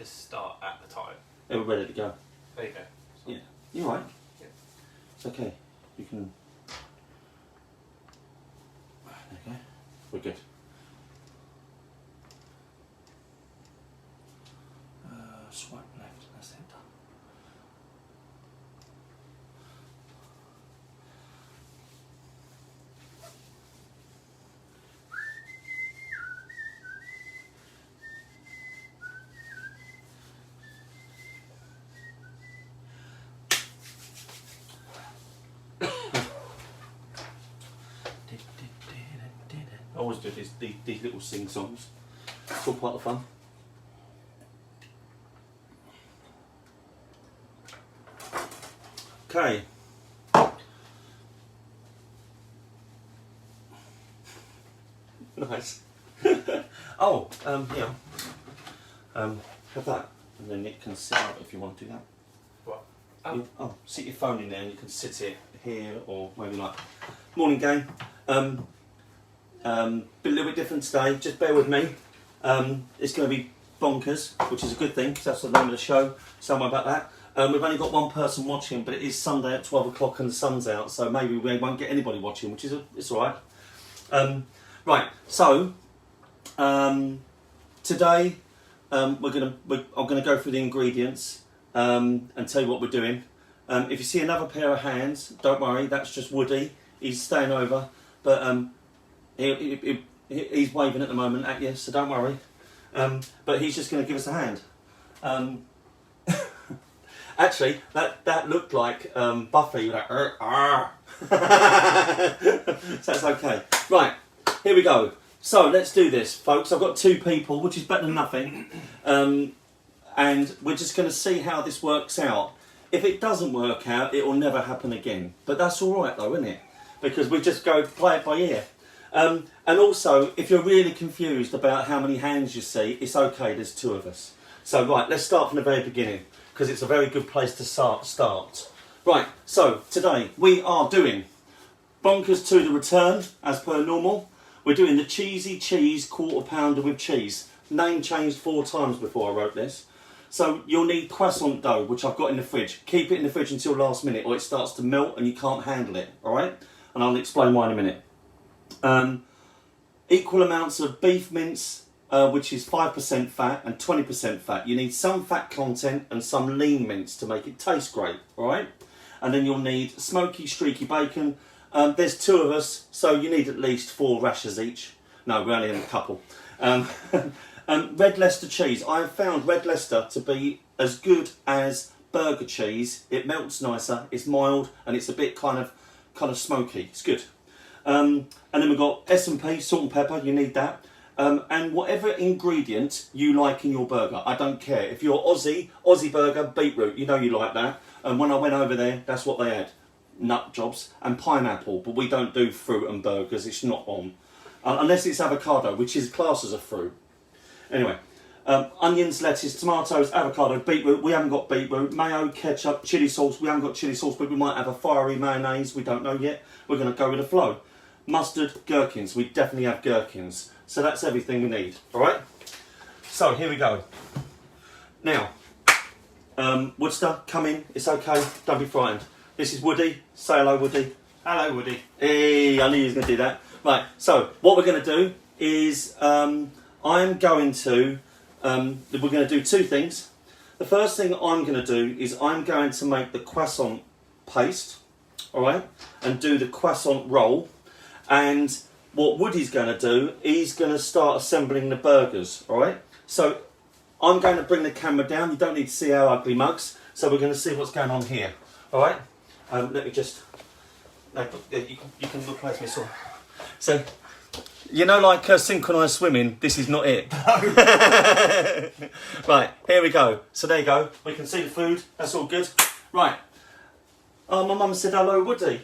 just start at the time. Yeah, we're ready to go. There you go. Yeah. You alright? Yeah. It's okay. You can... There you go. We're good. Swipe left, that's it. I always do these little sing songs. It's all part of the fun. Okay. Nice. Oh, yeah. Have that, and then it can sit up if you want to do that. What? Sit your phone in there, and you can sit it here, or maybe like morning game. Be a little bit different today. Just bear with me. It's going to be bonkers, which is a good thing because that's the name of the show. Somewhere about that. We've only got one person watching, but it is Sunday at 12 o'clock and the sun's out, so maybe we won't get anybody watching, which is it's all right. Right. So today I'm gonna go through the ingredients and tell you what we're doing. If you see another pair of hands, don't worry, that's just Woody. He's staying over, but he's waving at the moment at you, so don't worry. But he's just going to give us a hand. Actually, that looked like Buffy, like, so that's okay. Right, here we go. So let's do this, folks. I've got 2 people, which is better than nothing. And we're just going to see how this works out. If it doesn't work out, it will never happen again. But that's all right, though, isn't it? Because we just go play it by ear. And also, if you're really confused about how many hands you see, it's okay, there's 2 of us. So, right, let's start from the very beginning, because it's a very good place to start. Right, so today we are doing Bonkers to the return, as per normal. We're doing the cheesy cheese quarter pounder with cheese. Name changed 4 times before I wrote this. So you'll need croissant dough, which I've got in the fridge. Keep it in the fridge until last minute, or it starts to melt and you can't handle it, all right? And I'll explain why in a minute. Equal amounts of beef mince, which is 5% fat and 20% fat. You need some fat content and some lean mince to make it taste great, all right? And then you'll need smoky, streaky bacon. There's 2 of us, so you need at least 4 rashers each. No, we're only in a couple. Red Leicester cheese. I have found Red Leicester to be as good as burger cheese. It melts nicer, it's mild, and it's a bit kind of smoky. It's good. And then we've got S&P, salt and pepper, you need that. And whatever ingredient you like in your burger, I don't care. If you're Aussie burger, beetroot, you know you like that. And when I went over there, that's what they had. Nut jobs and pineapple, but we don't do fruit and burgers, it's not on. Unless it's avocado, which is classed as a fruit. Anyway, onions, lettuce, tomatoes, avocado, beetroot, we haven't got beetroot, mayo, ketchup, chilli sauce, we haven't got chilli sauce, but we might have a fiery mayonnaise, we don't know yet. We're going to go with the flow. Mustard, gherkins, we definitely have gherkins. So that's everything we need, alright? So here we go. Now, Woodster, come in, it's okay, don't be frightened. This is Woody, say hello Woody. Hello, Woody. Hey, I knew you was going to do that. Right, so what we're going to do is we're going to do 2 things. The first thing I'm going to do is I'm going to make the croissant paste, alright, and do the croissant roll. And what Woody's going to do, he's going to start assembling the burgers, alright? So I'm going to bring the camera down. You don't need to see our ugly mugs. So we're going to see what's going on here, alright? Let me just... No, you can replace me, so you know, like synchronised swimming, this is not it. Right, here we go. So there you go. We can see the food. That's all good. Right. Oh, my mum said hello, Woody.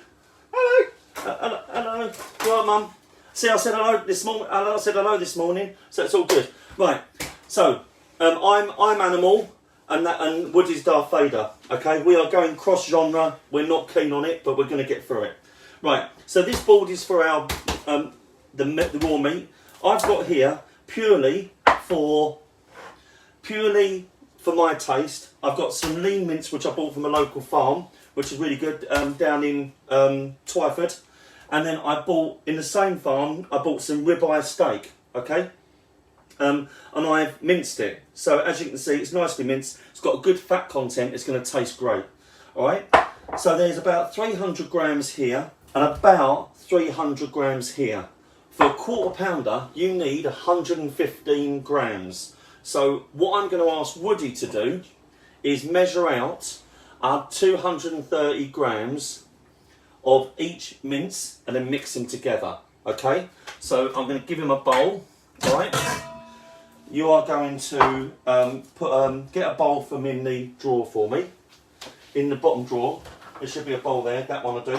Hello. Hello. Right, Mum. See, I said hello this morning. I said hello this morning, so it's all good. Right. So I'm Animal, and Woody's Darth Vader. Okay, we are going cross genre. We're not keen on it, but we're going to get through it. Right. So this board is for our the raw meat. I've got here purely for for my taste, I've got some lean mince which I bought from a local farm, which is really good, down in Twyford. And then I bought, in the same farm, I bought some ribeye steak, okay? And I've minced it. So as you can see, it's nicely minced. It's got a good fat content. It's going to taste great, all right? So there's about 300 grams here and about 300 grams here. For a quarter pounder, you need 115 grams. So what I'm going to ask Woody to do is measure out 230 grams of each mince and then mix them together, okay? So I'm going to give him a bowl, all right? You are going to get a bowl from in the drawer for me. In the bottom drawer, there should be a bowl there, that one will do.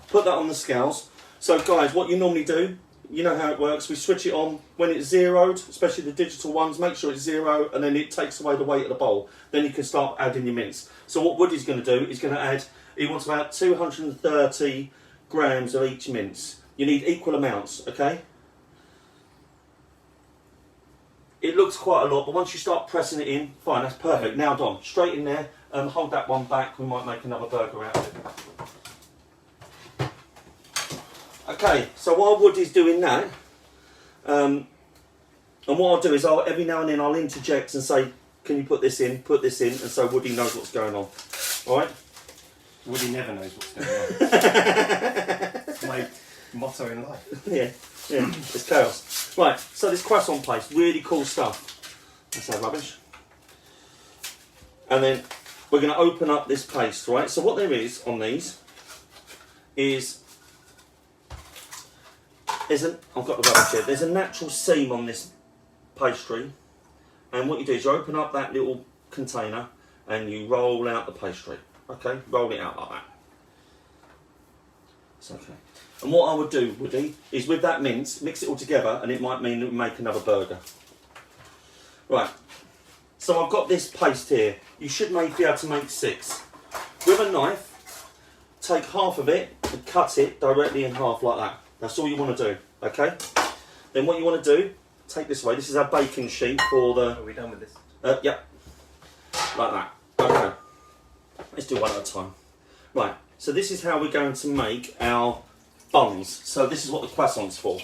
Put that on the scales. So guys, what you normally do, you know how it works, we switch it on when it's zeroed, especially the digital ones, make sure it's 0 and then it takes away the weight of the bowl. Then you can start adding your mince. So what Woody's going to do is going to add, he wants about 230 grams of each mince. You need equal amounts, okay? It looks quite a lot, but once you start pressing it in, fine, that's perfect. Now Don, straight in there, hold that one back, we might make another burger out of it. Okay, so while Woody's doing that, and what I'll do is every now and then I'll interject and say, can you put this in, and so Woody knows what's going on. Alright? Woody never knows what's going on. It's my motto in life. Yeah, it's chaos. Right, so this croissant paste, really cool stuff. That's that rubbish. And then we're going to open up this paste, right? So what there is on these is, I've got the rubbish here, there's a natural seam on this pastry. And what you do is you open up that little container and you roll out the pastry. Okay, roll it out like that. It's okay. And what I would do, Woody, is with that mince, mix it all together and it might mean that we make another burger. Right, so I've got this paste here. You should be able to make 6. With a knife, take half of it and cut it directly in half like that. That's all you want to do, okay? Then what you want to do, take this away. This is our baking sheet for the... Are we done with this? Yep. Like that. Okay. Let's do one at a time. Right, so this is how we're going to make our buns. So this is what the croissant's for.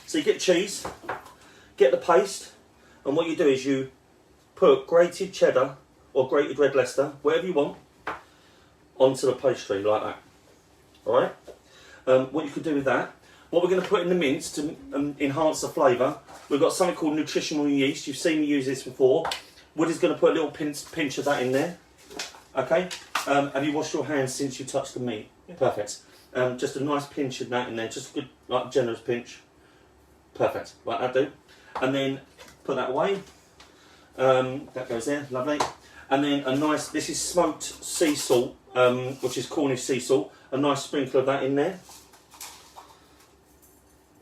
So you get cheese, get the paste, and what you do is you put grated cheddar or grated red Leicester, whatever you want, onto the pastry like that. Alright? What you could do with that, what we're going to put in the mince to enhance the flavour, we've got something called nutritional yeast. You've seen me use this before. Woody's going to put a little pinch of that in there. Okay? Have you washed your hands since you touched the meat? Yeah. Perfect. Just a nice pinch of that in there, just a good, like, generous pinch. Perfect. Right, that'll do. And then put that away. That goes there, lovely. And then a nice, this is smoked sea salt, which is Cornish sea salt. A nice sprinkle of that in there.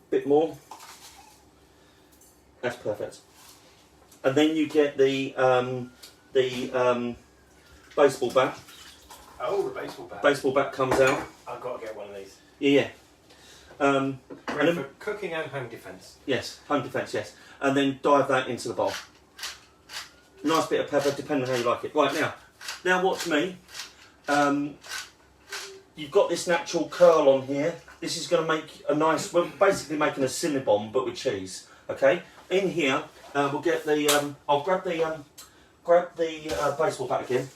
Bit more. That's perfect. And then you get the baseball bat. Oh, the baseball bat. Baseball bat comes out. I've got to get one of these. Yeah. Ready for cooking and home defence. Yes, home defence, yes. And then dive that into the bowl. Nice bit of pepper, depending on how you like it. Right, now watch me. You've got this natural curl on here. This is going to make a nice, we're basically making a cinnabon, but with cheese. Okay? In here, we'll get the, I'll grab the baseball bat again.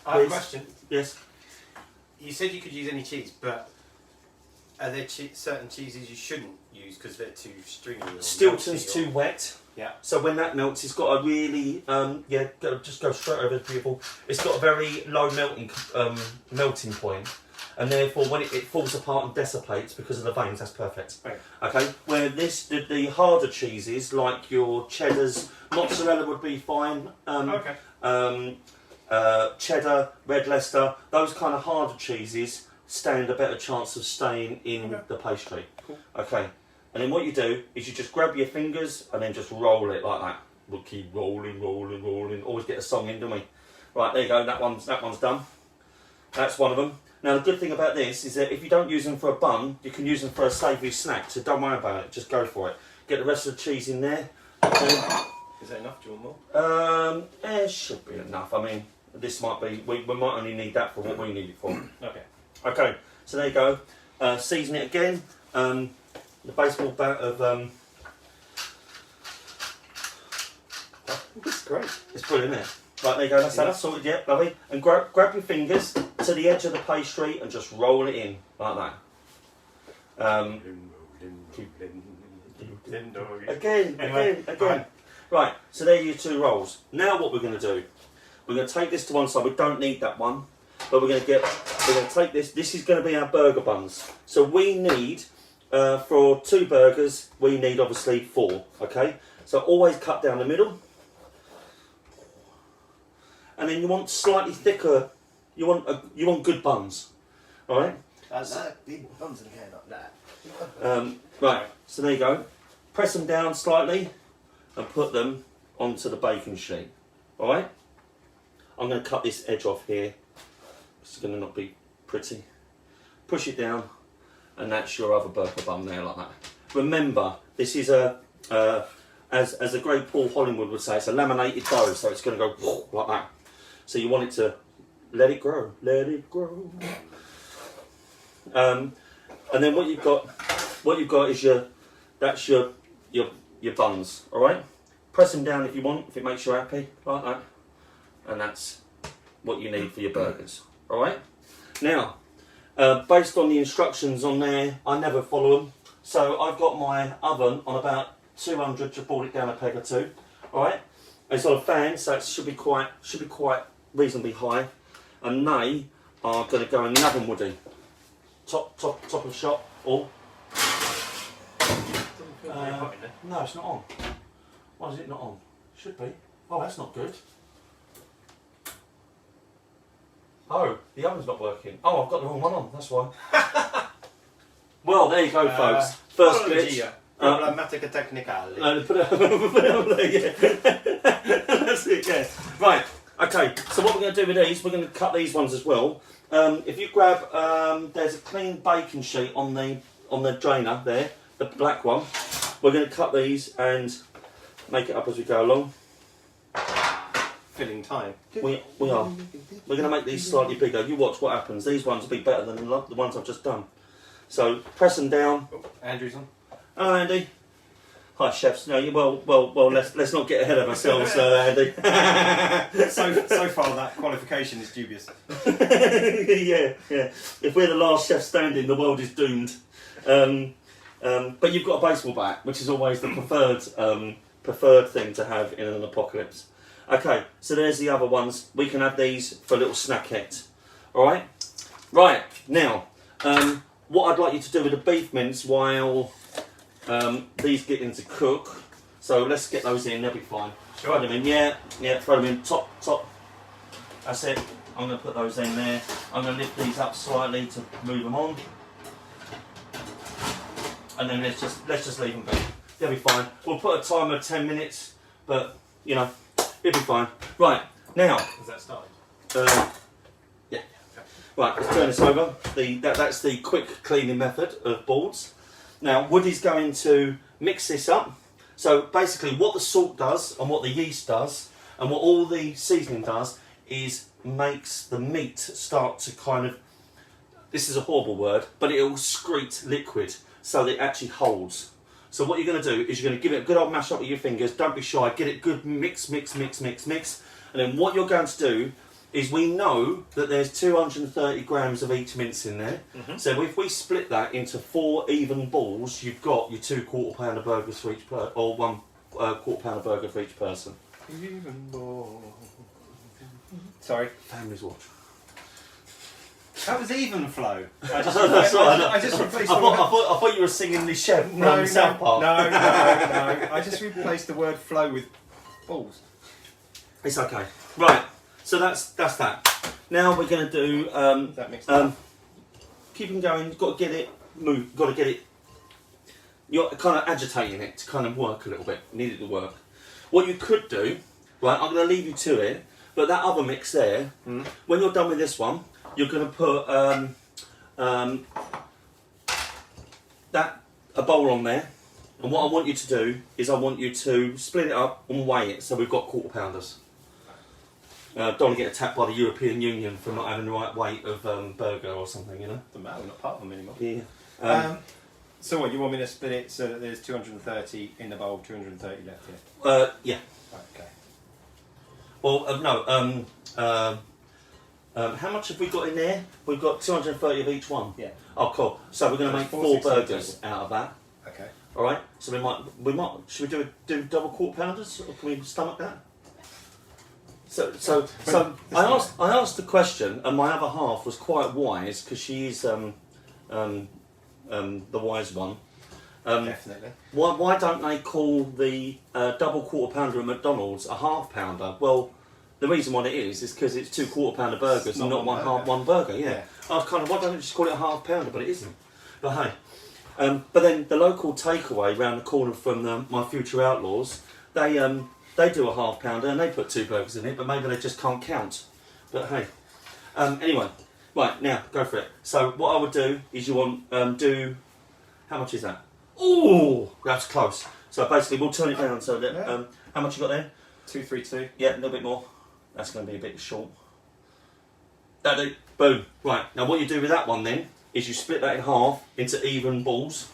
I have a question. Yes. You said you could use any cheese, but are there certain cheeses you shouldn't use because they're too stringy? Or Stilton's too wet. Yeah. So when that melts, it's got a really, just go straight over. It's beautiful. It's got a very low melting point, and therefore when it falls apart and dissipates because of the veins, that's perfect. Right. Okay. Where the harder cheeses, like your cheddars, mozzarella would be fine. Okay. Cheddar, red Leicester, those kind of harder cheeses stand a better chance of staying in the pastry. Cool. Okay. And then what you do is you just grab your fingers and then just roll it like that. We'll keep rolling, rolling, rolling. Always get a song in, don't we? Right, there you go. That one's done. That's one of them. Now the good thing about this is that if you don't use them for a bun, you can use them for a savoury snack. So don't worry about it. Just go for it. Get the rest of the cheese in there. Okay. Is that enough? Do you want more? It should be enough. I mean, this might be. We might only need that for what we need it for. Okay. Okay. So there you go. Season it again. The baseball bat of. It's great. It's brilliant, isn't it? Right, there you go. That's sorted. Yeah, lovely. And grab your fingers to the edge of the pastry and just roll it in like that. Again. Right, so there are your 2 rolls. Now what we're going to do, we're going to take this to one side. We don't need that one, but we're going to take this. This is going to be our burger buns. So we need, for 2 burgers, we need obviously 4. Okay, so always cut down the middle, and then you want slightly thicker. You want good buns, all right? I like big buns in here like that. Right, so there you go. Press them down slightly and put them onto the baking sheet. Alright? I'm going to cut this edge off here. It's going to not be pretty. Push it down, and that's your other burger bun there, like that. Remember, this is as the great Paul Hollywood would say, it's a laminated dough, so it's going to go like that. So you want it to let it grow. And then what you've got is your buns. All right, press them down if you want, if it makes you happy, like that, and that's what you need for your burgers. All right. Now, based on the instructions on there, I never follow them, so I've got my oven on about 200 to brought it down a peg or 2. All right, it's on a fan, so it should be quite reasonably high, and they are going to go in the oven, Woody. Top of shot, all. No, it's not on. Why is it not on? Should be. Oh, that's not good. Oh, the oven's not working. Oh, I've got the wrong one on, that's why. Well, there you go, folks. First glitch. Problematica technicale. Put it over there, yeah. That's it, yeah. Right, okay, so what we're going to do with these, we're going to cut these ones as well. If you grab, there's a clean baking sheet on the drainer there, the black one. We're going to cut these and make it up as we go along. Filling time. We are. We're going to make these slightly bigger. You watch what happens. These ones will be better than the ones I've just done. So press them down. Oh, Andrew's on. Oh, Andy. Hi, chefs. No, well. Let's not get ahead of ourselves, Andy. so far, that qualification is dubious. yeah. If we're the last chef standing, the world is doomed. But you've got a baseball bat, which is always the preferred thing to have in an apocalypse. Okay, so there's the other ones. We can have these for a little snackette. All right. Right now, what I'd like you to do with the beef mince while these get into cook. So let's get those in. They'll be fine. Sure. Throw them in. Yeah. Throw them in. Top. That's it. I'm going to put those in there. I'm going to lift these up slightly to move them on. And then let's just leave them be. They'll be fine. We'll put a timer of 10 minutes, but you know, it'll be fine. Right, now. Has that started? Yeah. Right, let's turn this over. That's the quick cleaning method of boards. Now, Woody's going to mix this up. So basically what the salt does and what the yeast does and what all the seasoning does is makes the meat start to kind of, this is a horrible word, but it'll excrete liquid so that it actually holds. So what you're going to do is you're going to give it a good old mash up with your fingers, don't be shy, get it good mix. And then what you're going to do is we know that there's 230 grams of each mince in there. Mm-hmm. So if we split that into 4 even balls, you've got your 2 quarter-pounder burgers for each or 1 quarter-pounder burger for each person. Even ball. Sorry. Families watch. That was even flow. I just replaced. I thought you were singing the chef from South Park. No. I just replaced the word flow with balls. It's okay. Right. So that's that. Now we're going to do. That makes sense. Keep them going. You've got to get it move. Got to get it. You're kind of agitating it to kind of work a little bit. Need it to work. What you could do, right? I'm going to leave you to it. But that other mix there, when you're done with this one, you're going to put a bowl on there, And what I want you to do is I want you to split it up and weigh it. So we've got quarter pounders. Don't want to get attacked by the European Union for not having the right weight of burger or something, you know? Doesn't matter, we're not part of them anymore. Yeah. So what, you want me to split it so that there's 230 in the bowl, 230 left here? Yeah. Right, okay. Well, no. How much have we got in there? We've got 230 of each one. Yeah. Oh, cool. So we're going to make 4 burgers out of that. Okay. All right. So we might. Should we do double quarter pounders, or can we stomach that? So I asked the question, and my other half was quite wise because she's the wise one. Definitely. Why don't they call the double quarter pounder at McDonald's a half pounder? Well, the reason why it is because it's 2 quarter pounder burgers It's and not not one one burger. Yeah. Yeah. I was kind of, why don't they just call it a half pounder? But it isn't. But hey, but then the local takeaway round the corner from My Future Outlaws, they do a half pounder and they put 2 burgers in it, but maybe they just can't count. But hey, anyway, right now go for it. So what I would do is you want do how much is that? Oh, that's close. So basically we'll turn it down so that how much you got there? 232. Yeah, a little bit more. That's going to be a bit short. That'll do. Boom. Right, now what you do with that one then is you split that in half into even balls,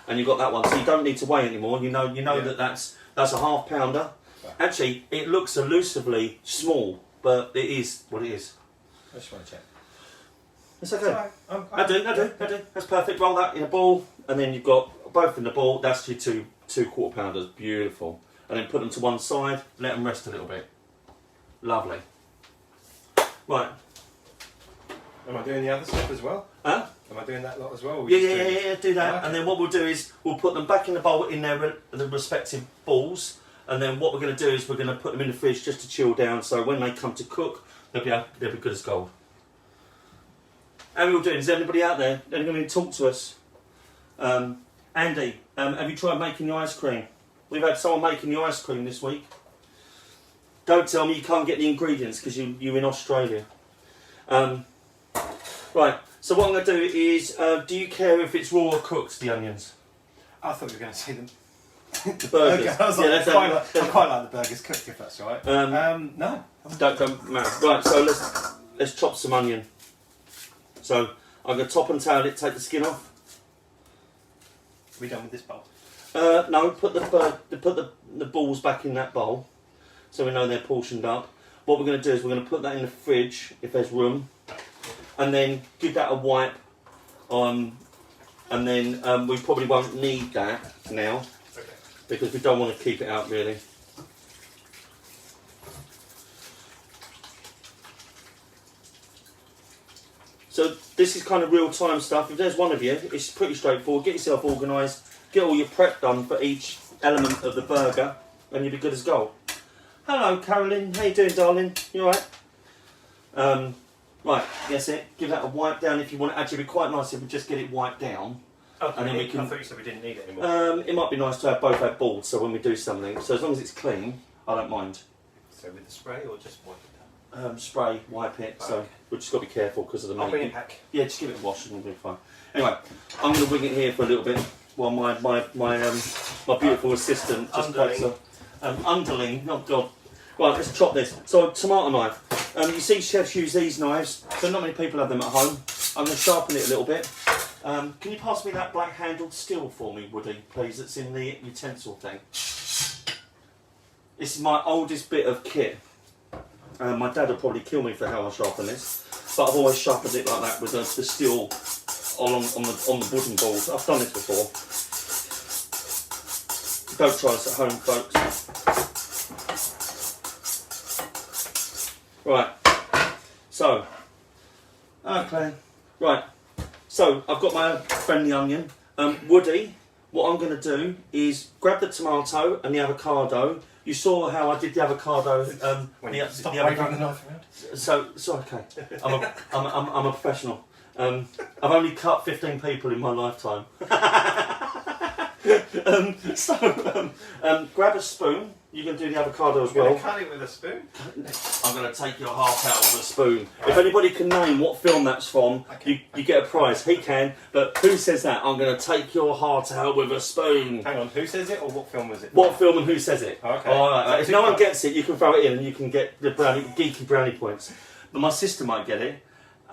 and you've got that one. So you don't need to weigh anymore. You know that that's a half pounder. Right. Actually, it looks elusively small, but it is what it is. I just want to check. It's okay. Right. I do. That's perfect. Roll that in a ball, and then you've got both in the ball. That's your two quarter pounders. Beautiful. And then put them to one side. Let them rest a little bit. Lovely. Right. Am I doing the other stuff as well? Huh? Am I doing that lot as well? Or Yeah. Do that. Okay. And then what we'll do is we'll put them back in the bowl in the respective balls. And then what we're going to do is we're going to put them in the fridge just to chill down. So when they come to cook, they'll be good as gold. How are we all doing? Is there anybody out there? Anybody talk to us? Andy, have you tried making the ice cream? We've had someone making the ice cream this week. Don't tell me you can't get the ingredients because you're in Australia. Right, so what I'm going to do is, do you care if it's raw or cooked, the onions? I thought you were going to say them. The burgers. Okay, I was like, I quite like the burgers cooked if that's all right. No. Don't matter. Right, so let's chop some onion. So I'm going to top and tail it, take the skin off. We done with this bowl? No, put the balls back in that bowl, so we know they're portioned up. What we're going to do is we're going to put that in the fridge if there's room, and then give that a wipe. And then we probably won't need that now because we don't want to keep it out really. So this is kind of real time stuff. If there's one of you, it's pretty straightforward. Get yourself organised, get all your prep done for each element of the burger, and you'll be good as gold. Hello, Carolyn. How you doing, darling? You all right? Right, that's it. Give that a wipe down if you want it. Actually, it'd be quite nice if we just get it wiped down. Oh, and then we can. I thought you said we didn't need it anymore. It might be nice to have both our balls, so when we do something, so as long as it's clean, I don't mind. So with the spray or just wipe it down? Spray, wipe it. So we've just got to be careful because of the meat. I'll bring it back. Yeah, just give it a wash and it'll be fine. Anyway, I'm going to wing it here for a little bit while my beautiful assistant just cuts up. Underling, oh God. Right, let's chop this. So, tomato knife. You see chefs use these knives, so not many people have them at home. I'm going to sharpen it a little bit. Can you pass me that black handled steel for me, Woody, please? That's in the utensil thing. This is my oldest bit of kit. My dad will probably kill me for how I sharpen this, but I've always sharpened it like that with the steel on the wooden balls. I've done this before. Don't try this at home, folks. Right. So. Okay. Right. So I've got my friendly onion. Woody, what I'm going to do is grab the tomato and the avocado. You saw how I did the avocado. Stop waving the knife around. So it's okay. I'm a professional. I've only cut 15 people in my lifetime. Grab a spoon You can do the avocado as You're well. going to cut it with a spoon? I'm going to take your heart out with a spoon. If anybody can name what film that's from, you get a prize. He can, but who says that? I'm going to take your heart out with a spoon. Hang on, who says it or what film was it? What film and who says it? Okay. All right. So If two no one points. gets it, you can throw it in and you can get the geeky brownie points. But my sister might get it,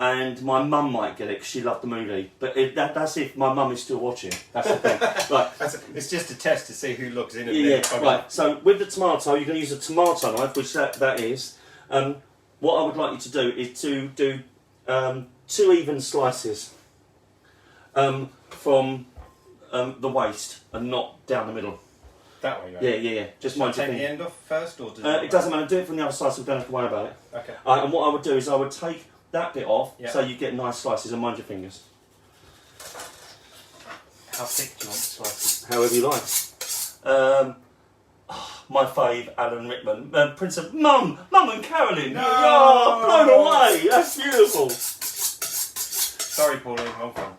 and my mum might get it because she loved the movie. But that's if my mum is still watching. That's the thing. Right. It's just a test to see who logs in. Yeah, right. So with the tomato, you're going to use a tomato knife, which that is. What I would like you to do is to do 2 even slices from the waist and not down the middle. That way, right? Yeah. Just Should I mind your take the thing. end off first, or does It doesn't matter. Do it from the other side, so we don't have to worry about it. Okay. And what I would do is I would take that bit off, Yeah. so you get nice slices, and mind your fingers, How thick do you want the slices? however you like. My fave, Alan Rickman, Prince of Mum and Carolyn. No! Oh, blown away. That's beautiful. Sorry, Pauline, wrong film.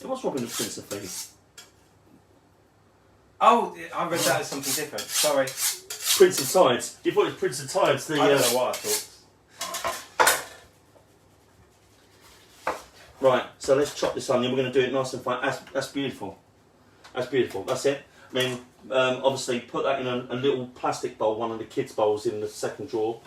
It was Robin the Prince of Thieves. Oh, I read that as something different. Sorry. Prince of Tides. You thought it was Prince of Tides. I don't know what I thought. Right, so let's chop this onion. We're going to do it nice and fine. That's beautiful. That's beautiful. That's it. Then, obviously, put that in a little plastic bowl, one of the kids' bowls in the second drawer.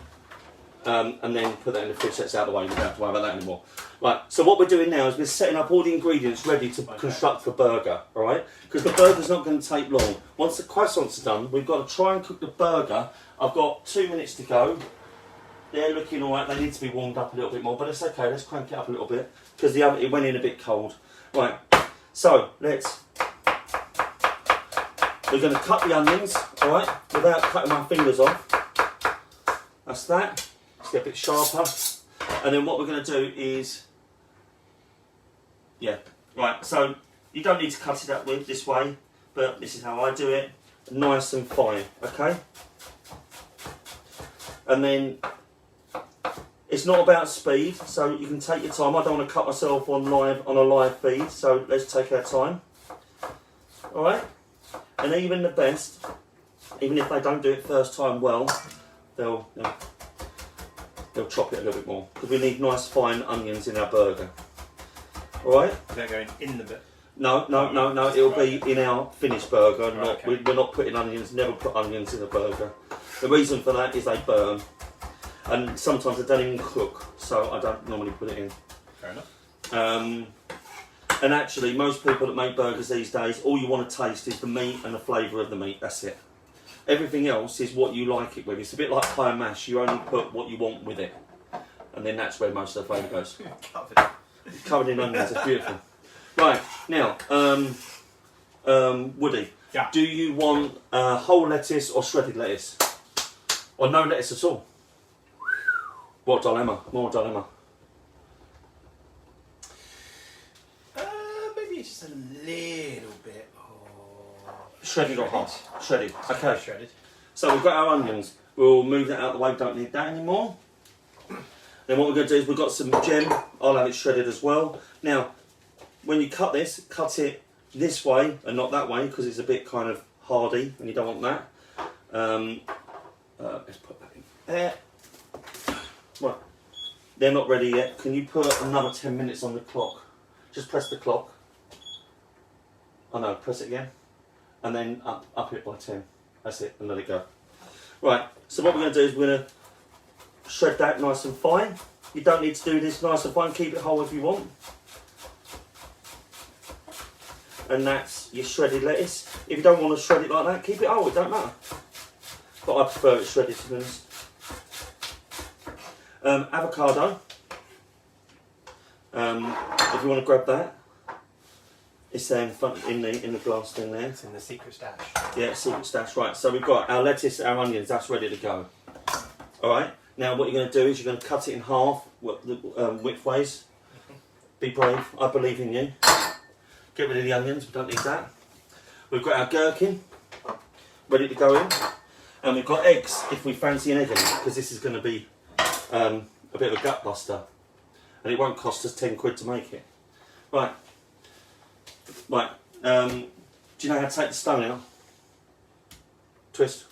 And then put that in the fridge. That's out of the way. You don't have to worry about that anymore. Right, so what we're doing now is we're setting up all the ingredients ready to construct the burger, all right? Because the burger's not going to take long. Once the croissants are done, we've got to try and cook the burger. I've got 2 minutes to go. They're looking all right. They need to be warmed up a little bit more, but it's okay. Let's crank it up a little bit because it went in a bit cold. Right, so we're going to cut the onions, all right, without cutting my fingers off. That's that. Let's get a bit sharper. And then what we're going to do is, right, so you don't need to cut it up with this way, but this is how I do it. Nice and fine, okay? And then it's not about speed, so you can take your time. I don't want to cut myself on a live feed, so let's take our time. All right? And even the best, even if they don't do it first time well, they'll chop it a little bit more because we need nice fine onions in our burger. All right? Is that going in the bit? No. It'll be in our finished burger. Right, okay. We're not putting onions. Never put onions in a burger. The reason for that is they burn, and sometimes they don't even cook. So I don't normally put it in. Fair enough. And actually, most people that make burgers these days, all you want to taste is the meat and the flavour of the meat. That's it. Everything else is what you like it with. It's a bit like pie and mash. You only put what you want with it, and then that's where most of the flavour goes. Covered in onions. It's beautiful. Right now, Woody. Yeah. Do you want whole lettuce or shredded lettuce, or no lettuce at all? What dilemma? More dilemma. Maybe just a little bit. Shredded or half? Shredded. Okay. Shredded. So we've got our onions. We'll move that out of the way. Don't need that anymore. Then what we're going to do is we've got some gem. I'll have it shredded as well. Now, when you cut this, cut it this way and not that way because it's a bit kind of hardy and you don't want that. Let's put that in there. Right. They're not ready yet. Can you put another 10 minutes on the clock? Just press the clock. Oh no, press it again. And then up it by 10. That's it, and let it go. Right, so what we're going to do is we're going to shred that nice and fine. You don't need to do this nice and fine, keep it whole if you want. And that's your shredded lettuce. If you don't want to shred it like that, keep it whole, it don't matter. But I prefer it shredded, to be honest. Avocado. If you want to grab that. It's there in front in the glass thing there. It's in the secret stash. Yeah, secret stash. Right, so we've got our lettuce, our onions. That's ready to go. All right. Now what you're going to do is you're going to cut it in half, widthways. Be brave. I believe in you. Get rid of the onions. We don't need that. We've got our gherkin ready to go in, and we've got eggs if we fancy an egg in it, because this is going to be a bit of a gut buster, and it won't cost us 10 quid to make it. Right. Right, do you know how to take the stone out? twist.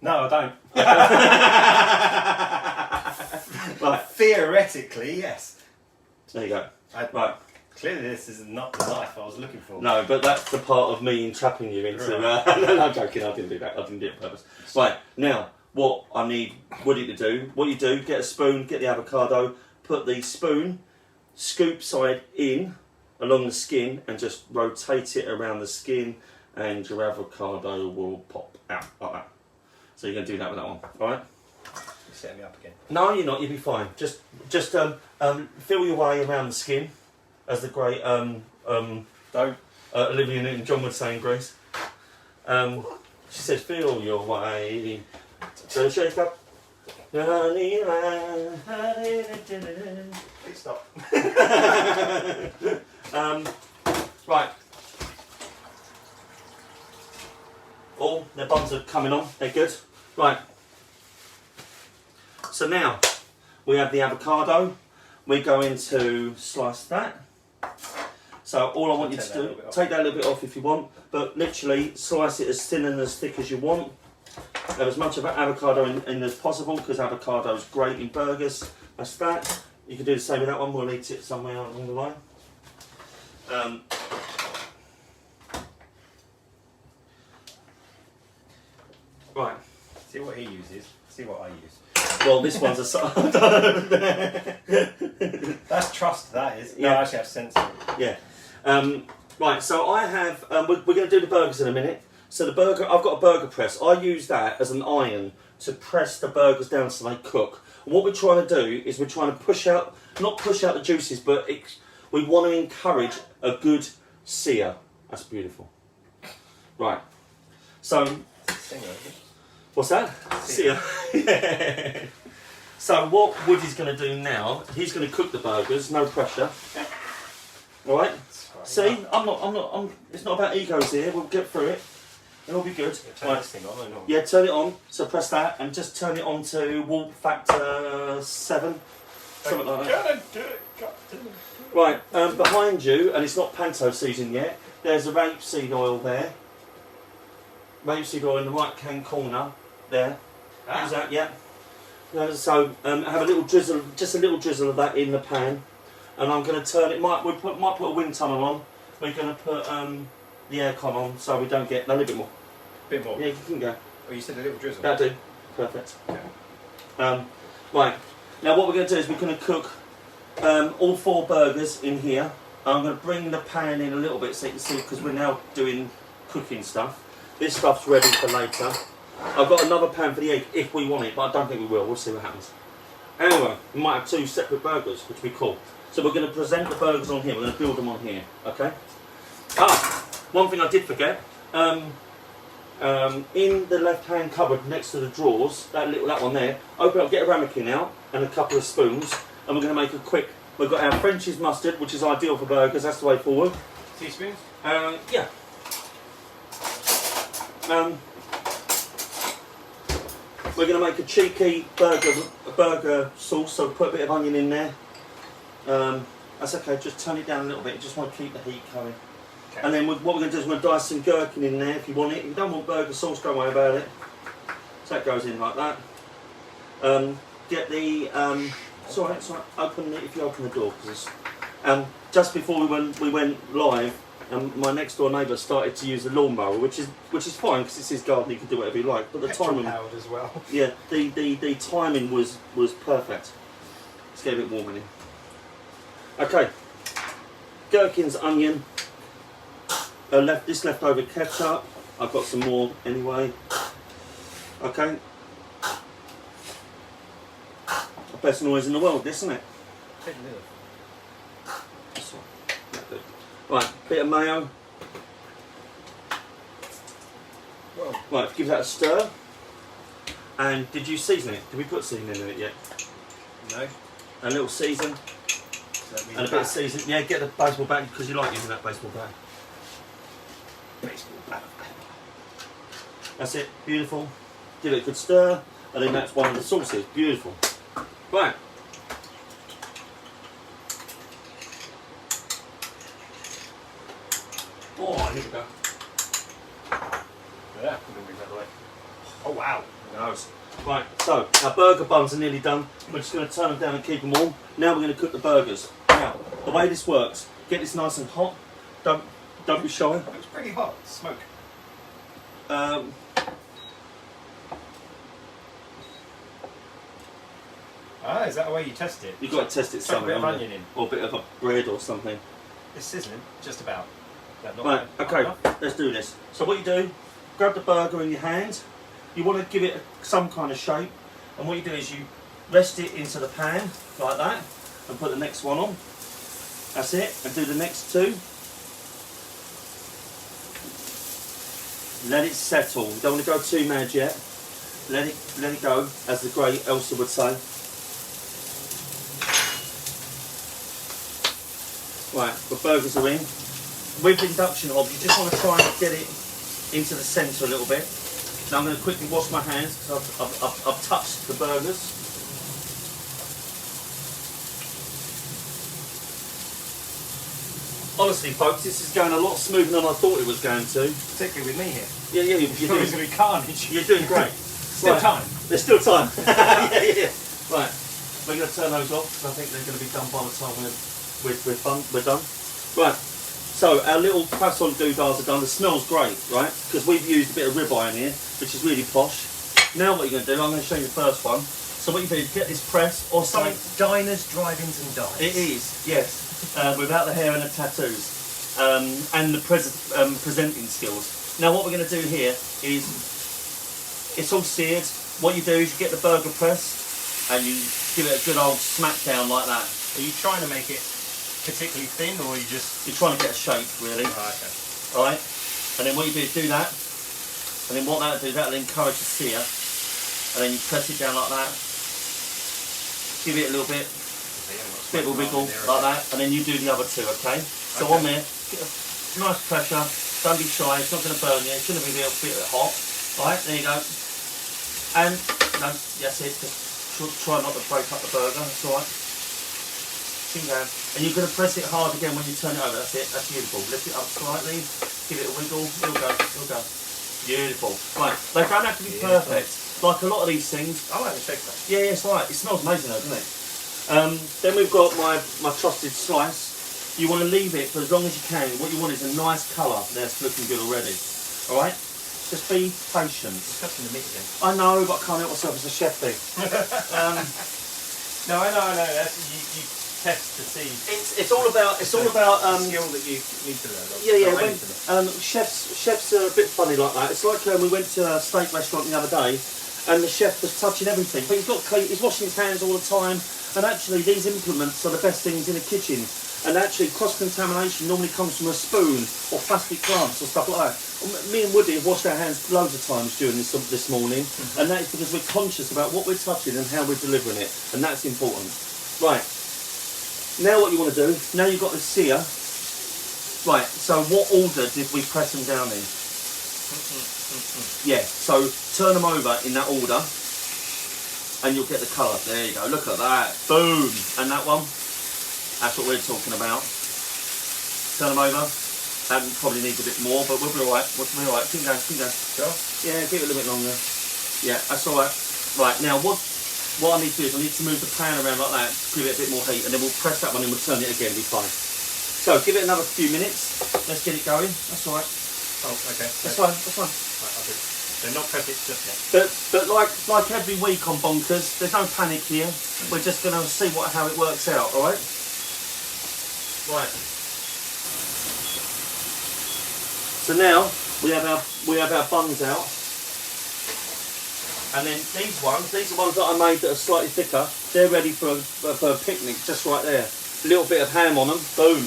No, I don't. Right, Theoretically, yes. there you go. I- Right. Clearly, this is not the knife I was looking for. No, but that's the part of me entrapping you into. No, I'm joking. I didn't do that. I didn't do it on purpose. Right now, what I need Woody to do, what you do, get a spoon, get the avocado, put the spoon, scoop side in along the skin, and just rotate it around the skin, and your avocado will pop out like that. So you're going to do that with that one, all right? You're setting me up again. No, you're not. You'll be fine. Just feel your way around the skin, as the great Don't. Olivia Newton-John would say in Greece. She says, "Feel your way, so shake up." Please stop. Right. Oh, their buns are coming on. They're good. Right. So now we have the avocado. We're going to slice that. So all I want you to do, take that a little bit off if you want, but literally slice it as thin and as thick as you want. Have as much of an avocado in as possible, because avocado is great in burgers. That's that. You can do the same with that one. We'll eat it somewhere along the line. Right. See what he uses. See what I use. Well, this one's a. That's trust. That is. No, Yeah. I actually have sensor. Yeah. Right, so I have, we're going to do the burgers in a minute. So the burger, I've got a burger press. I use that as an iron to press the burgers down so they cook. And what we're trying to do is we're trying to push out, not push out the juices, but we want to encourage a good sear. That's beautiful. Right. So, what's that? Sear. Yeah. So what Woody's going to do now, he's going to cook the burgers, no pressure. All right. See, it's not about egos here. We'll get through it. It'll be good. Turn this thing on or not? Yeah, turn it on. So press that and just turn it on to warp factor 7, something like that. Right, behind you, and it's not panto season yet. There's a rapeseed oil there. Rapeseed oil in the right hand corner there. Use that, yeah. So have a little drizzle, just a little drizzle of that in the pan. And I'm going to turn it. Might put a wind tunnel on. We're going to put the aircon on so we don't get a little bit more. Bit more. Yeah, you can go. Oh, you said a little drizzle. That'll do. Perfect. Right. Now what we're going to do is we're going to cook all 4 burgers in here. I'm going to bring the pan in a little bit so you can see, because we're now doing cooking stuff. This stuff's ready for later. I've got another pan for the egg if we want it, but I don't think we will. We'll see what happens. Anyway, we might have 2 separate burgers, which will be cool. So we're going to present the burgers on here. We're going to build them on here, okay? One thing I did forget. In the left-hand cupboard next to the drawers, that one there, open up, get a ramekin out and a couple of spoons, and we're going to make a quick. We've got our French's mustard, which is ideal for burgers. That's the way forward. Teaspoons? Yeah. We're going to make a cheeky burger sauce, so put a bit of onion in there. That's okay, just turn it down a little bit, you just want to keep the heat going. Okay. And then what we're going to do is we're going to dice some gherkin in there if you want it. If you don't want burger sauce, don't worry about it. So that goes in like that. Get the, it's alright, open it if you open the door. Cause it's, just before we went live, my next door neighbour started to use the lawnmower, which is fine because it's his garden, he can do whatever he likes. But the timing, powered as well. Yeah, the timing was perfect. Let's get a bit warm in here. Okay, gherkins, onion, this leftover ketchup. I've got some more anyway. Okay, the best noise in the world, this, isn't it? That's right, bit of mayo. Whoa. Right, give that a stir. And did you season it? Did we put seasoning in it yet? No. A little season. And a bit of season. Yeah, get the baseball bat because you like using that baseball bat. Baseball bat. That's it. Beautiful. Give it a good stir. And then that's one of the sauces. Beautiful. Right. Oh, here we go. Yeah, I'm going to move that away. Oh, wow. Nice. Right, so our burger buns are nearly done. We're just going to turn them down and keep them warm. Now we're going to cook the burgers. Now, the way this works, get this nice and hot. Don't be shy. It looks pretty hot. Smoke. Ah, is that the way you test it? You've got to test it Chuck a somewhere, bit of haven't onion you? in. Or a bit of a bread or something. It's sizzling, just about. That not Right, bad. okay, Enough? let's do this. So what you do, grab the burger in your hand. You want to give it some kind of shape. And what you do is you rest it into the pan, like that. And put the next one on. That's it. And do the next two. Let it settle. You don't want to go too mad yet. Let it go, as the great Elsa would say. Right, the burgers are in. With induction hob, you just want to try and get it into the centre a little bit. Now I'm going to quickly wash my hands because I've touched the burgers. Honestly, folks, this is going a lot smoother than I thought it was going to. Particularly with me here. Yeah, you're It's going to doing, be carnage. you're doing great. Still Right. time. There's still time. yeah. Right, we're going to turn those off because I think they're going to be done by the time we're done. Right, so our little croissant doodahs are done. The smell's great, right? Because we've used a bit of ribeye in here, which is really posh. Now what you're going to do, I'm going to show you the first one. So what you do is get this pressed or something. Diners, drive-ins and dives. It is, yes. Without the hair and the tattoos. And the presenting skills. Now what we're going to do here is, it's all seared. What you do is you get the burger pressed and you give it a good old smack down like that. Are you trying to make it particularly thin, or are you just... You're trying to get a shape, really. Oh, okay. Alright? And then what you do is do that. And then what that'll do, that'll encourage the sear. And then you press it down like that. Give it a little bit. Bit of a wiggle like that, and then you do the other two, okay? So Okay. on there, get a nice pressure, don't be shy, it's not going to burn you, it's going to be a little bit hot. Right, there you go. And, no, that's it, just try not to break up the burger, that's alright. Keep going. And you're going to press it hard again when you turn it over, that's it, that's beautiful. Lift it up slightly, give it a wiggle, it'll go, it'll go. Beautiful. Right, they don't have to be perfect. Like a lot of these things. I like the shape that. Yeah, it's alright, it smells amazing though, doesn't it? Then we've got my trusted slice. You want to leave it for as long as you can. What you want is a nice colour. That's looking good already. Alright? Just be patient. Discussing the meat again. I know, but I can't help myself. It's a chef thing. No, I know. That's, you test to see It's all about the skill that you need to learn. Yeah. Or I When, need to learn. chefs are a bit funny like that. It's like we went to a steak restaurant the other day, and the chef was touching everything, but he's washing his hands all the time. And actually, these implements are the best things in a kitchen. And actually, cross-contamination normally comes from a spoon or plastic gloves or stuff like that. Me and Woody have washed our hands loads of times during this morning, and that is because we're conscious about what we're touching and how we're delivering it, and that's important. Right. Now what you want to do, now you've got the sear. Right, so what order did we press them down in? Yeah, so turn them over in that order. And you'll get the colour. There you go. Look at that. Boom. And that one. That's what we're talking about. Turn them over. That probably needs a bit more, but we'll be alright. We'll be alright. Keep going. Sure. Yeah, give it a little bit longer. Yeah, that's alright. Right, now what I need to do is I need to move the pan around like that, give it a bit more heat, and then we'll press that one and we'll turn it again, it'll be fine. So give it another few minutes. Let's get it going. That's alright. Oh, okay. That's fine. Right, I'll do it. So not press it just yet. But like every week on Bonkers, there's no panic here. We're just going to see how it works out, all right? Right. So now we have our buns out, and then these are ones that I made that are slightly thicker. They're ready for a picnic, just right there. A little bit of ham on them. Boom.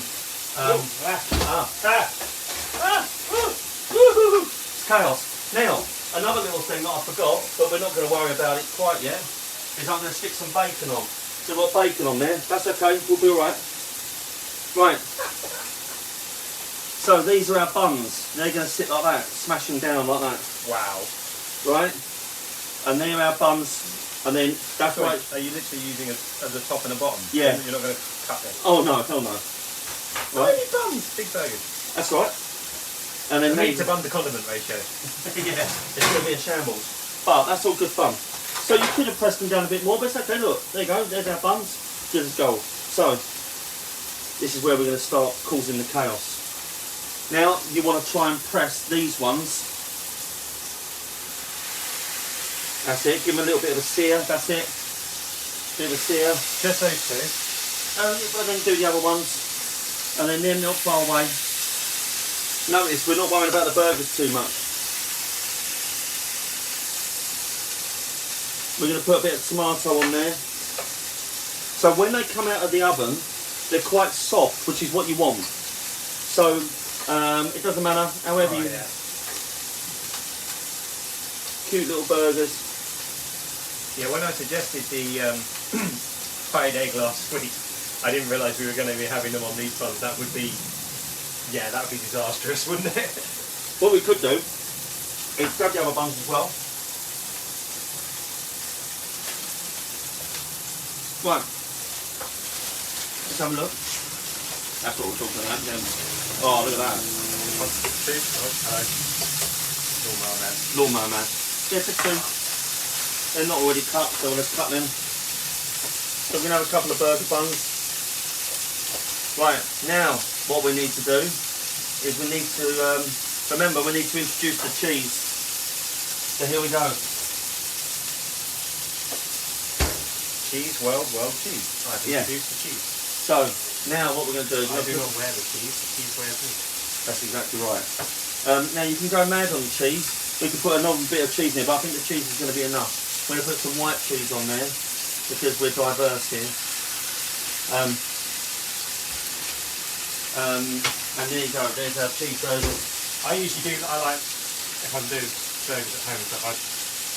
It's chaos. Now. Another little thing that I forgot, but we're not going to worry about it quite yet, is I'm going to stick some bacon on. So we've got bacon on there. That's okay. We'll be all right. Right. So these are our buns. They're going to sit like that. Smash them down like that. Wow. Right? And they're our buns. And then that's So right. are you literally using as a top and a bottom? Yeah. You're not going to cut them? Oh no, hell no. Right? Tiny buns. Big burgers. That's right. And then It needs these, a bun to condiment ratio. yeah, it's going to be a shambles. But that's all good fun. So you could have pressed them down a bit more, but it's okay. Look, there you go. There's our buns. Good as gold. So this is where we're going to start causing the chaos. Now you want to try and press these ones. That's it. Give them a little bit of a sear. That's it. Bit of a sear. Just those two. And then do the other ones. And then they're not far away. Notice we're not worrying about the burgers too much. We're going to put a bit of tomato on there. So when they come out of the oven, they're quite soft, which is what you want. So it doesn't matter, however you... Yeah. Cute little burgers. Yeah, when I suggested the fried egg last week, I didn't realise we were going to be having them on these buns. That would be, yeah, that would be disastrous, wouldn't it? What we could do is grab the other buns as well. Right, let's have a look. That's what we're talking about. Then. Oh, look at that. Lawnmower man. Lawnmower man. Yeah, just two. They're not already cut, so let's cut them. So we're going to have a couple of burger buns. Right, now what we need to do is we need to, remember we need to introduce the cheese. So here we go. Cheese, well, cheese. I've introduced the cheese. So now what we're going to do is... I do not wear the cheese wears me. That's exactly right. Now you can go mad on the cheese. We can put another bit of cheese in there, but I think the cheese is going to be enough. We're going to put some white cheese on there because we're diverse here. And there you go, there's our cheese burgers. I usually do, if I'm doing burgers at home, so I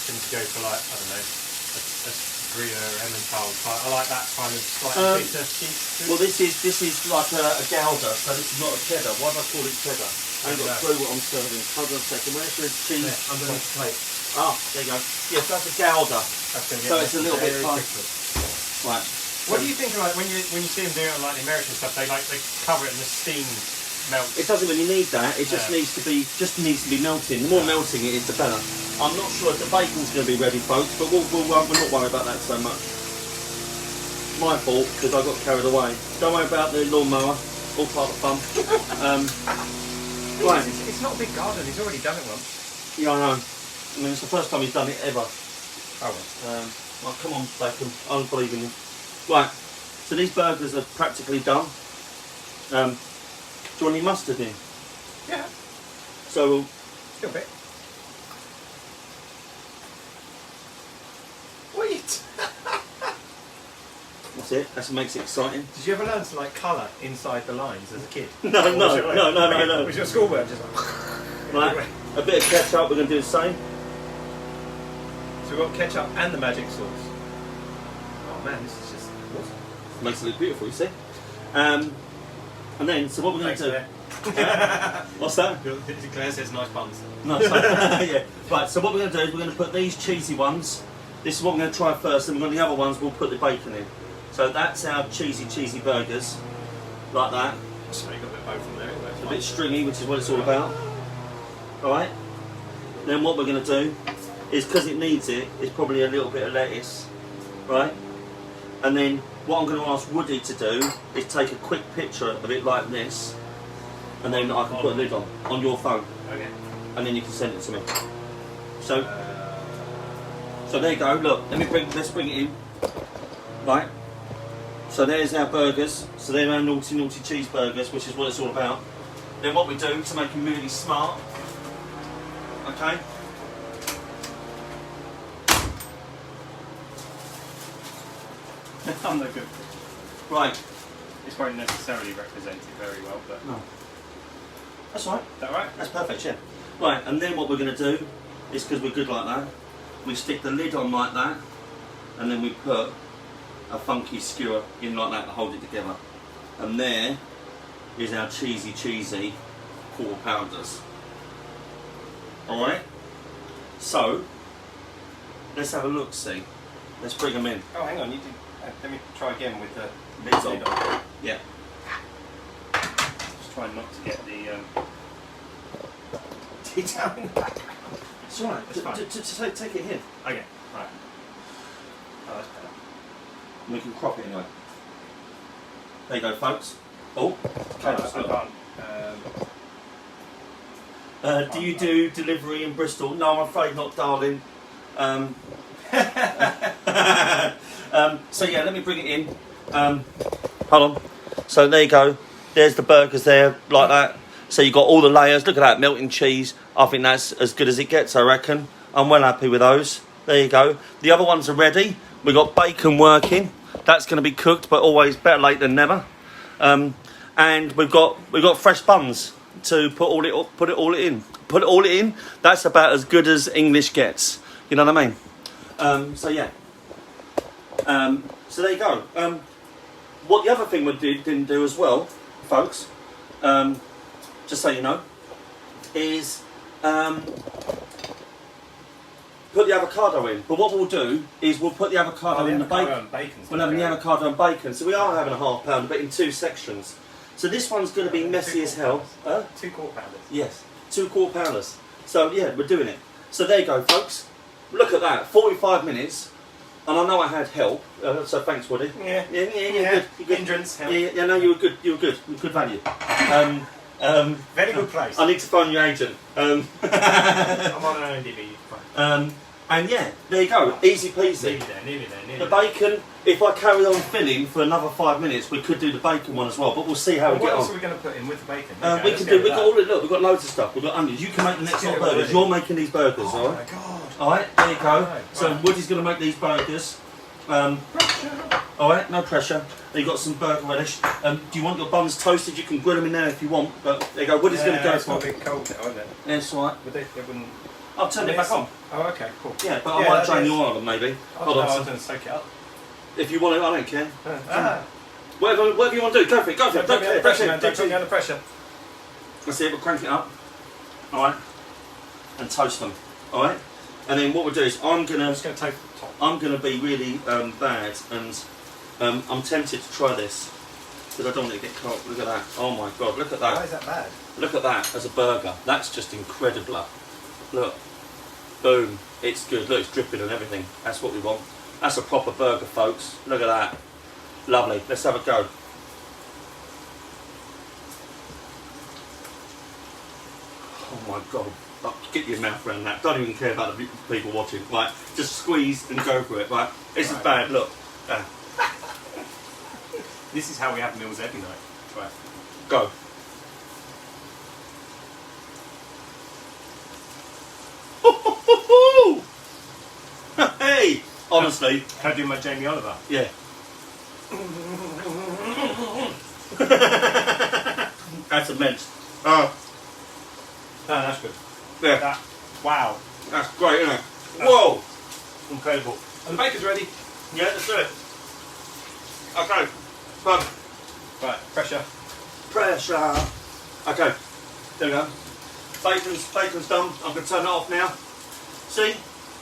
tend to go for like, I don't know, a Gruyere Emmentaler type. I like that kind of slightly bitter cheese. Well, this is like a Gouda, so this is not a cheddar. Why do I call it cheddar? I haven't got a clue what I'm serving. Hold on a second, where's the cheese? Yeah, underneath the plate. Ah, there you go. Yes, that's a Gouda. That's going to So get it's a little bit very fine. quickly. Right. What do you think of like when you see them doing it on like the American stuff? They cover it and the steam melts. It doesn't really need that. It just Yeah. needs to be melting. The more melting it is, the better. I'm not sure if the bacon's going to be ready, folks, but we're not worried about that so much. My fault because I got carried away. Don't worry about the lawnmower. All part of the fun. Right. It's not a big garden. He's already done it once. Yeah, I know. I mean, it's the first time he's done it ever. Oh well. Well, come on, bacon. I don't believe in you. Right. So these burgers are practically done. Do you want any mustard in? Yeah. So we'll... Still a bit. What are you? That's it. That makes it exciting. Did you ever learn to like colour inside the lines as a kid? No. Was your schoolwork just like... Right. A bit of ketchup. We're going to do the same. So we've got ketchup and the magic sauce. Oh man, this is just awesome. Makes it look beautiful, you see. And then, so what we're going to do... What's that? Claire says nice buns. No, sorry. Yeah. Right, so what we're going to do is we're going to put these cheesy ones. This is what we're going to try first, and we're going to the other ones, we'll put the bacon in. So that's our cheesy burgers. Like that. So you got a bit of both from there. It's a bit stringy, which is what it's all about. Alright? Then what we're going to do is, because it needs it, is probably a little bit of lettuce. Right? And then what I'm going to ask Woody to do is take a quick picture of it like this, and then I can put a lid on your phone, Okay. and then you can send it to me. So there you go. Look, let's bring it in. Right. So there's our burgers. So they're our naughty cheeseburgers, which is what it's all about. Then what we do to make them really smart. Okay. I'm no good. Right. This won't necessarily represent it very well, but No. That's all right. is that right? That's perfect, yeah. Right, and then what we're going to do is, because we're good like that, we stick the lid on like that, and then we put a funky skewer in like that to hold it together. And there is our cheesy quarter pounders. Alright? So, let's have a look, see. Let's bring them in. Oh, hang on. You did. Let me try again with the Lids on. lid on. Yeah. Just trying not to get the detail in the back. It's alright. It's fine. Take it here. Okay, right. Oh, that's better. We can crop it anyway. There you go, folks. Oh, I okay. can't. Do you do delivery in Bristol? No, I'm afraid not, darling. So yeah, let me bring it in. Hold on. So there you go. There's the burgers there, like that. So you've got all the layers. Look at that, melting cheese. I think that's as good as it gets, I reckon. I'm well happy with those. There you go. The other ones are ready. We've got bacon working. That's going to be cooked, but always better late than never. And we've got fresh buns to put it all in. That's about as good as English gets. You know what I mean? So yeah. So there you go. What the other thing we didn't do as well, folks, just so you know, is put the avocado in. But what we'll do is we'll put the avocado in the bacon. We'll have the avocado and bacon. So we are having a half pounder, but in 2 sections. So this one's going to be messy as hell. 2 quarter pounders. Yes, 2 quarter pounders. So yeah, we're doing it. So there you go, folks. Look at that, 45 minutes. And I know I had help, so thanks, Woody. Yeah. You're good. Hindrance, help. Yeah, no, you were good. Good value. Very good place. I need to phone your agent. I'm on an IMDb. And yeah, there you go. Easy peasy. Nearly there. The bacon, if I carry on filling for another 5 minutes, we could do the bacon one as well, but we'll see how we What get else on. are we going to put in with the bacon? We've got all it. Look, we've got loads of stuff. We've got onions. You can make the next lot of burgers. You're making these burgers, Oh alright? my god. Alright, there you go. Right. So Woody's going to make these burgers. Alright, no pressure. You've got some burger relish. Do you want your buns toasted? You can grill them in there if you want. But there you go. Woody's going to go it's for a bit cold now, isn't it? That's alright. Would they wouldn't... I'll turn it back on. Oh, okay, cool. Yeah, but I might drain the oil on maybe. Hold I on. was going to soak it up. If you want it, I don't care. Ah. Whatever you want to do, go for it. Go for it. Don't put me under pressure, man. Don't Don't put me under pressure. Let's see it. We'll crank it up. Alright. And toast them. Alright. And then what we'll do is I'm just going to toast the top. I'm gonna be really bad, and I'm tempted to try this because I don't want it to get cold. Look at that! Oh my god! Look at that! Why is that bad? Look at that as a burger. That's just incredible. Look, boom! It's good. Look, it's dripping and everything. That's what we want. That's a proper burger, folks. Look at that. Lovely. Let's have a go. Oh my god. Get your mouth around that. Don't even care about the people watching. Right, just squeeze and go for it. Right, this is bad. Look, This is how we have meals every night. Right. go. Hey, honestly, Can I do my Jamie Oliver? yeah. That's immense. No, that's good. Yeah, Wow. that's great, isn't it? Whoa. Incredible. And the bacon's ready. Yeah, let's do it. Okay, fun. Right, pressure. Pressure. Okay, there we go. Bacon's done. I'm going to turn it off now. See,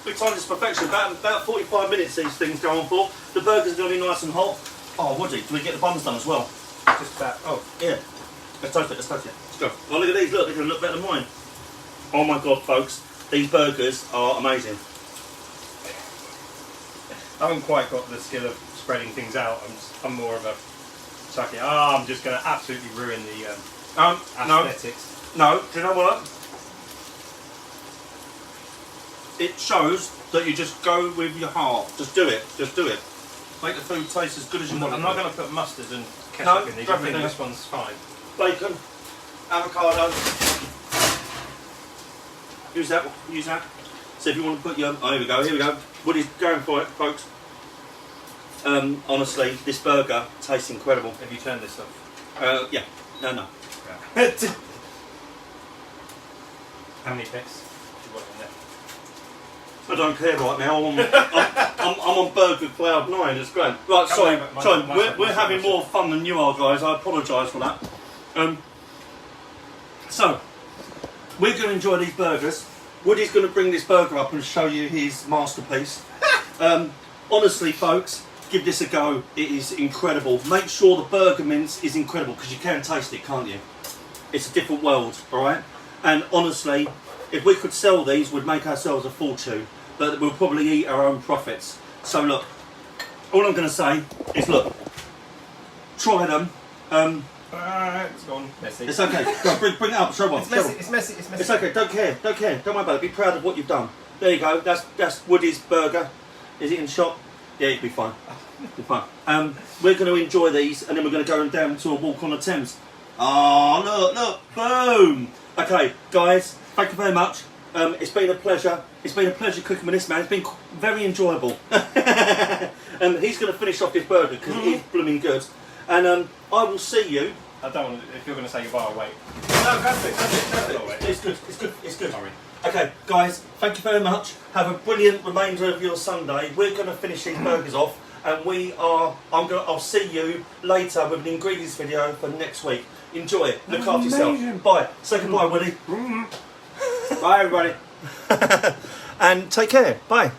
we timed this perfection. About 45 minutes these things go on for. The burger's going to be nice and hot. Oh, Woody, do we get the buns done as well? Just about. Oh, Yeah. Let's toast it, let's toast it. Let's go. Oh, look at these, look, they're going to look better than mine. Oh my god, folks, these burgers are amazing. I haven't quite got the skill of spreading things out. I'm more of a suck it. Oh, I'm just going to absolutely ruin the aesthetics. No, do you know what? It shows that you just go with your heart. Just do it, just do it. Make the food taste as good as you want it I'm to. not going to put mustard and ketchup No, in these. don't I think do this that. one's fine. Bacon, avocado. Use that, use that. So if you want to put your, oh, here we go. Woody's going for it, folks. Honestly, this burger tastes incredible. Have you turned this off? Yeah, no. How many bits do you want in there? I don't care right now. I'm on burger cloud 9. It's great. Right, Come sorry, on, sorry. my We're having more fun than you are, guys. I apologise for that. So we're going to enjoy these burgers. Woody's going to bring this burger up and show you his masterpiece. Honestly, folks, give this a go. It is incredible. Make sure the burger mince is incredible because you can taste it, can't you? It's a different world, all right? And honestly, if we could sell these, we'd make ourselves a fortune, but we'll probably eat our own profits. So look, all I'm going to say is look, try them. It's gone messy. It's okay. Go, bring it up. Show one. It's messy. It's messy. It's messy. It's okay. Don't care. Don't care. Don't worry about it. Be proud of what you've done. There you go. That's Woody's burger. Is it in shop? Yeah, you'll be fine. You'll be fine. We're going to enjoy these, and then we're going to go down to a walk on the Thames. Oh, look, boom. Okay, guys, thank you very much. It's been a pleasure. It's been a pleasure cooking with this man. It's been very enjoyable. And he's going to finish off this burger because it is blooming good. And I will see you. I don't want to, if you're going to say goodbye, I'll wait. No, that's it. I'll wait. It's good. It's good. It's good. Sorry. Okay, guys, thank you very much. Have a brilliant remainder of your Sunday. We're going to finish these burgers off, and I'll see you later with an ingredients video for next week. Enjoy it. Look after yourself. Bye. Say goodbye, Woody. Bye, everybody. And take care. Bye.